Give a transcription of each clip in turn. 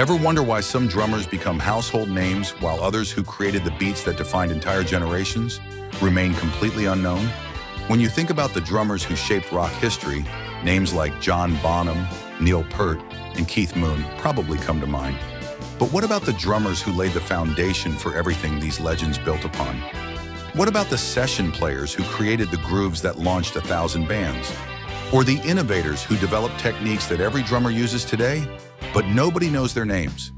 Ever wonder why some drummers become household names while others who created the beats that defined entire generations remain completely unknown? When you think about the drummers who shaped rock history, names like John Bonham, Neil Peart, and Keith Moon probably come to mind. But what about the drummers who laid the foundation for everything these legends built upon? What about the session players who created the grooves that launched 1,000 bands? Or the innovators who developed techniques that every drummer uses today, but nobody knows their names?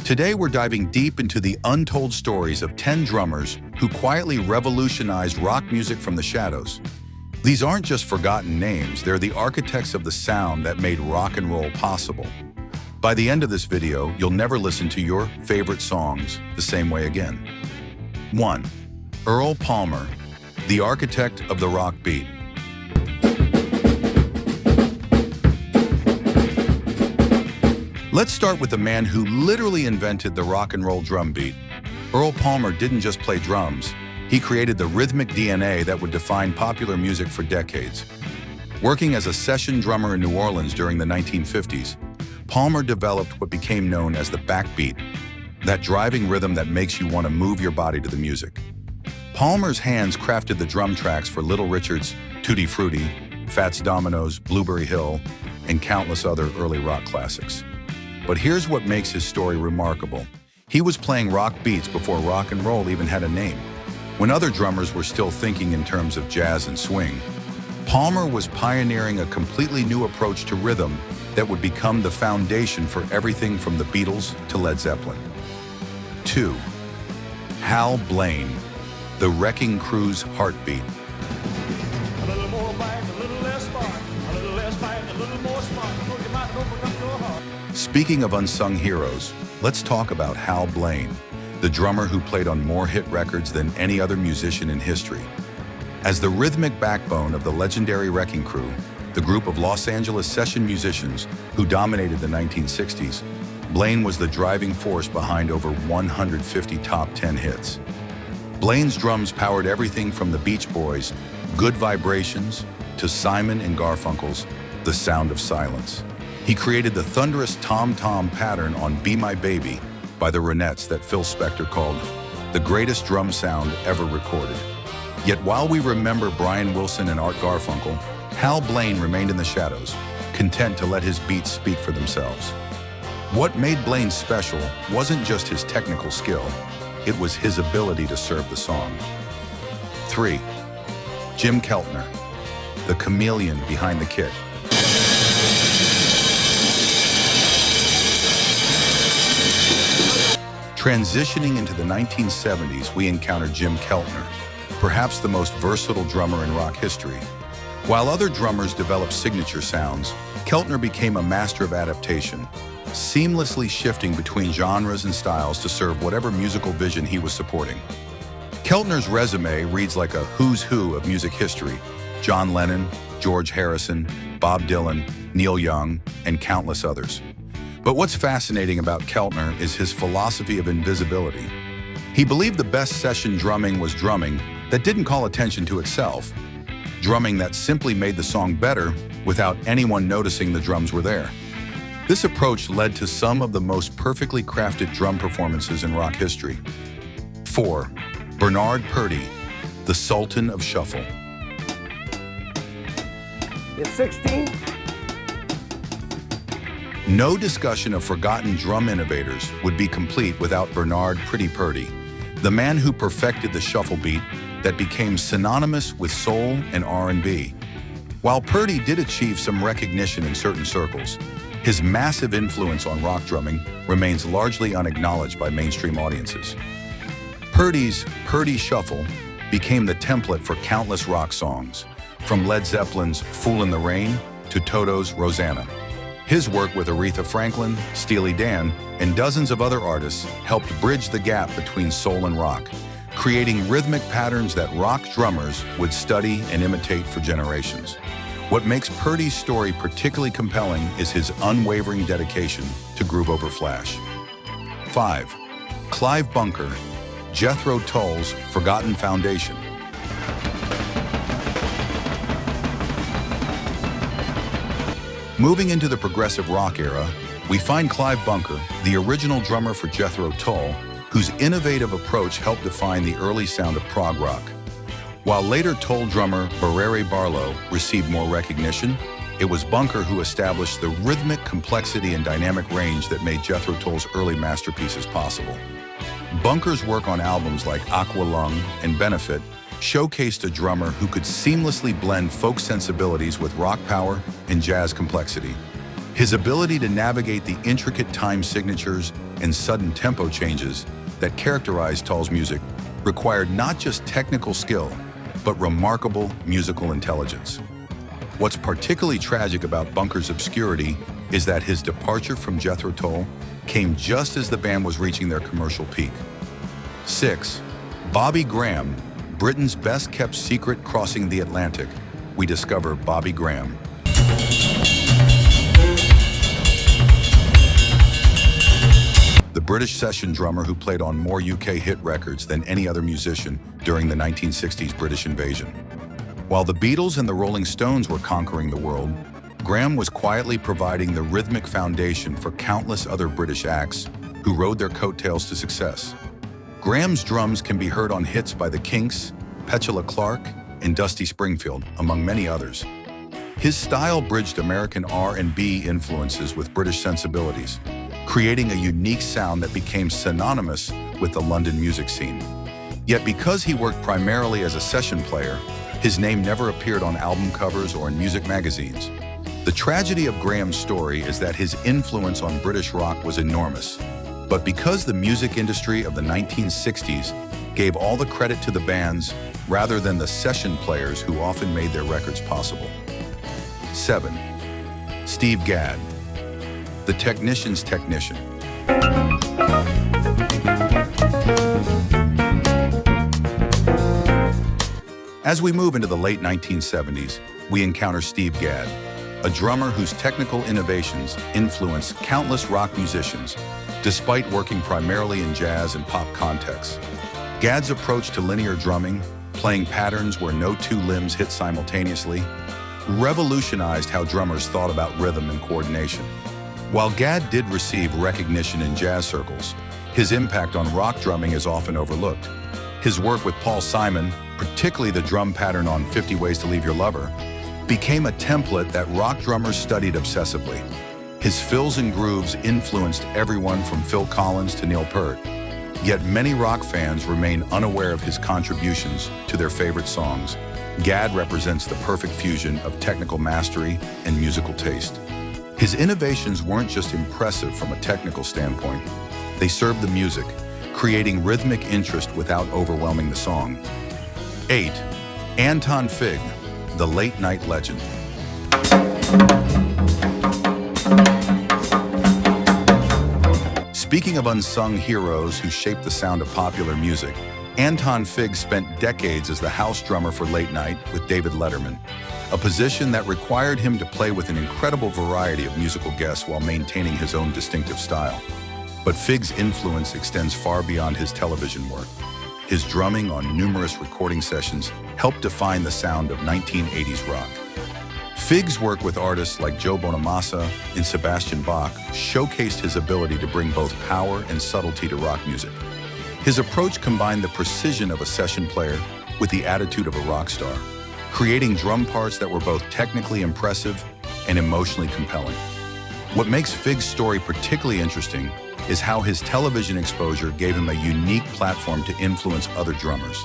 Today we're diving deep into the untold stories of 10 drummers who quietly revolutionized rock music from the shadows. These aren't just forgotten names, they're the architects of the sound that made rock and roll possible. By the end of this video, you'll never listen to your favorite songs the same way again. 1. Earl Palmer, the architect of the rock beat. Let's start with the man who literally invented the rock and roll drum beat. Earl Palmer didn't just play drums, he created the rhythmic DNA that would define popular music for decades. Working as a session drummer in New Orleans during the 1950s, Palmer developed what became known as the backbeat, that driving rhythm that makes you want to move your body to the music. Palmer's hands crafted the drum tracks for Little Richard's Tutti Frutti, Fats Domino's Blueberry Hill, and countless other early rock classics. But here's what makes his story remarkable. He was playing rock beats before rock and roll even had a name. When other drummers were still thinking in terms of jazz and swing, Palmer was pioneering a completely new approach to rhythm that would become the foundation for everything from the Beatles to Led Zeppelin. 2. Hal Blaine, the Wrecking Crew's heartbeat. A little more bite, a little less spark, a little less bite, a little more spark. You might open up your heart. Speaking of unsung heroes, let's talk about Hal Blaine, the drummer who played on more hit records than any other musician in history. As the rhythmic backbone of the legendary Wrecking Crew, the group of Los Angeles session musicians who dominated the 1960s, Blaine was the driving force behind over 150 top 10 hits. Blaine's drums powered everything from the Beach Boys' Good Vibrations to Simon and Garfunkel's The Sound of Silence. He created the thunderous tom-tom pattern on Be My Baby by the Ronettes that Phil Spector called the greatest drum sound ever recorded. Yet while we remember Brian Wilson and Art Garfunkel, Hal Blaine remained in the shadows, content to let his beats speak for themselves. What made Blaine special wasn't just his technical skill, it was his ability to serve the song. 3. Jim Keltner, the chameleon behind the kit. Transitioning into the 1970s, we encountered Jim Keltner, perhaps the most versatile drummer in rock history. While other drummers developed signature sounds, Keltner became a master of adaptation, seamlessly shifting between genres and styles to serve whatever musical vision he was supporting. Keltner's resume reads like a who's who of music history: John Lennon, George Harrison, Bob Dylan, Neil Young, and countless others. But what's fascinating about Keltner is his philosophy of invisibility. He believed the best session drumming was drumming that didn't call attention to itself, drumming that simply made the song better without anyone noticing the drums were there. This approach led to some of the most perfectly crafted drum performances in rock history. 4. Bernard Purdie, the Sultan of Shuffle. It's 16. No discussion of forgotten drum innovators would be complete without Bernard "Pretty" Purdie, the man who perfected the shuffle beat that became synonymous with soul and R&B. While Purdie did achieve some recognition in certain circles, his massive influence on rock drumming remains largely unacknowledged by mainstream audiences. Purdie's Purdie Shuffle became the template for countless rock songs, from Led Zeppelin's Fool in the Rain to Toto's Rosanna. His work with Aretha Franklin, Steely Dan, and dozens of other artists helped bridge the gap between soul and rock, creating rhythmic patterns that rock drummers would study and imitate for generations. What makes Purdie's story particularly compelling is his unwavering dedication to groove over flash. 5. Clive Bunker, Jethro Tull's Forgotten Foundation. Moving into the progressive rock era, We find Clive Bunker, the original drummer for Jethro Tull, whose innovative approach helped define the early sound of prog rock. While later Tull drummer Barry Barlow received more recognition, it was Bunker who established the rhythmic complexity and dynamic range that made Jethro Tull's early masterpieces possible. Bunker's work on albums like Aqua Lung and Benefit showcased a drummer who could seamlessly blend folk sensibilities with rock power and jazz complexity. His ability to navigate the intricate time signatures and sudden tempo changes that characterized Tull's music required not just technical skill, but remarkable musical intelligence. What's particularly tragic about Bunker's obscurity is that his departure from Jethro Tull came just as the band was reaching their commercial peak. 6. Bobby Graham, Britain's best-kept secret crossing the Atlantic. We discover Bobby Graham. The British session drummer who played on more UK hit records than any other musician during the 1960s British invasion. While the Beatles and the Rolling Stones were conquering the world, Graham was quietly providing the rhythmic foundation for countless other British acts who rode their coattails to success. Graham's drums can be heard on hits by the Kinks, Petula Clark, and Dusty Springfield, among many others. His style bridged American R&B influences with British sensibilities, creating a unique sound that became synonymous with the London music scene. Yet because he worked primarily as a session player, his name never appeared on album covers or in music magazines. The tragedy of Graham's story is that his influence on British rock was enormous. But because the music industry of the 1960s gave all the credit to the bands rather than the session players who often made their records possible. 7. Steve Gadd, the technician's technician. As we move into the late 1970s, we encounter Steve Gadd, a drummer whose technical innovations influenced countless rock musicians, despite working primarily in jazz and pop contexts. Gadd's approach to linear drumming, playing patterns where no two limbs hit simultaneously, revolutionized how drummers thought about rhythm and coordination. While Gadd did receive recognition in jazz circles, his impact on rock drumming is often overlooked. His work with Paul Simon, particularly the drum pattern on 50 Ways to Leave Your Lover, became a template that rock drummers studied obsessively. His fills and grooves influenced everyone from Phil Collins to Neil Peart. Yet many rock fans remain unaware of his contributions to their favorite songs. Gadd represents the perfect fusion of technical mastery and musical taste. His innovations weren't just impressive from a technical standpoint. They served the music, creating rhythmic interest without overwhelming the song. 8. Anton Fig, the late-night legend. Speaking of unsung heroes who shaped the sound of popular music, Anton Fig spent decades as the house drummer for Late Night with David Letterman, a position that required him to play with an incredible variety of musical guests while maintaining his own distinctive style. But Fig's influence extends far beyond his television work. His drumming on numerous recording sessions helped define the sound of 1980s rock. Fig's work with artists like Joe Bonamassa and Sebastian Bach showcased his ability to bring both power and subtlety to rock music. His approach combined the precision of a session player with the attitude of a rock star, creating drum parts that were both technically impressive and emotionally compelling. What makes Fig's story particularly interesting is how his television exposure gave him a unique platform to influence other drummers.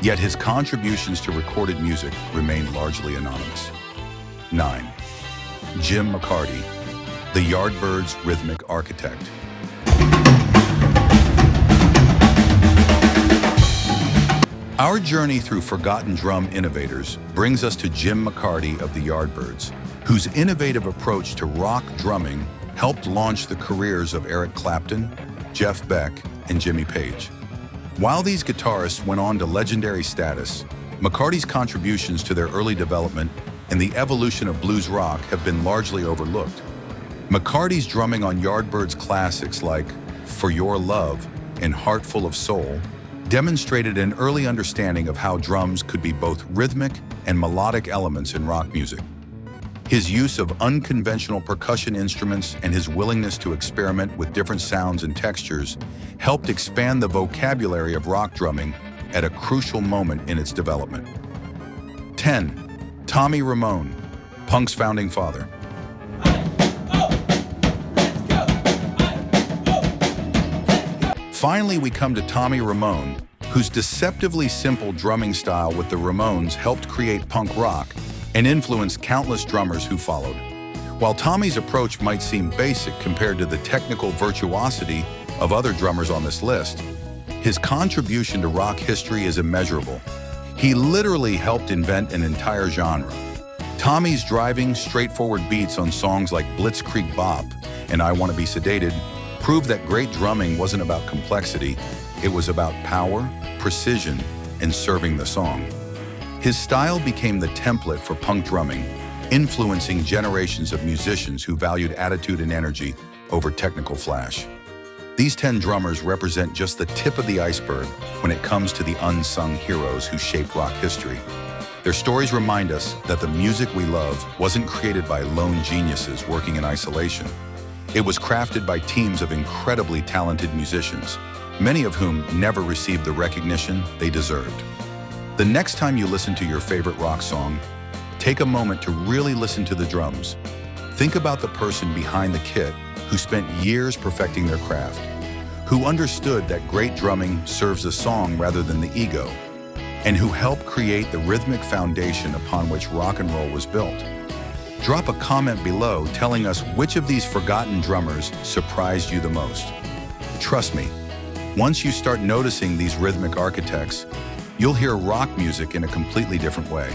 Yet his contributions to recorded music remain largely anonymous. 9. Jim McCarty, the Yardbirds' rhythmic architect. Our journey through forgotten drum innovators brings us to Jim McCarty of the Yardbirds, whose innovative approach to rock drumming helped launch the careers of Eric Clapton, Jeff Beck, and Jimmy Page. While these guitarists went on to legendary status, McCarty's contributions to their early development and the evolution of blues rock have been largely overlooked. McCarty's drumming on Yardbirds classics like For Your Love and Heart Full of Soul demonstrated an early understanding of how drums could be both rhythmic and melodic elements in rock music. His use of unconventional percussion instruments and his willingness to experiment with different sounds and textures helped expand the vocabulary of rock drumming at a crucial moment in its development. 10. Tommy Ramone, punk's founding father. Finally, we come to Tommy Ramone, whose deceptively simple drumming style with the Ramones helped create punk rock and influenced countless drummers who followed. While Tommy's approach might seem basic compared to the technical virtuosity of other drummers on this list, his contribution to rock history is immeasurable. He literally helped invent an entire genre. Tommy's driving, straightforward beats on songs like Blitzkrieg Bop and I Want to Be Sedated proved that great drumming wasn't about complexity, it was about power, precision, and serving the song. His style became the template for punk drumming, influencing generations of musicians who valued attitude and energy over technical flash. These 10 drummers represent just the tip of the iceberg when it comes to the unsung heroes who shaped rock history. Their stories remind us that the music we love wasn't created by lone geniuses working in isolation. It was crafted by teams of incredibly talented musicians, many of whom never received the recognition they deserved. The next time you listen to your favorite rock song, take a moment to really listen to the drums. Think about the person behind the kit who spent years perfecting their craft, who understood that great drumming serves the song rather than the ego, and who helped create the rhythmic foundation upon which rock and roll was built. Drop a comment below telling us which of these forgotten drummers surprised you the most. Trust me, once you start noticing these rhythmic architects, you'll hear rock music in a completely different way.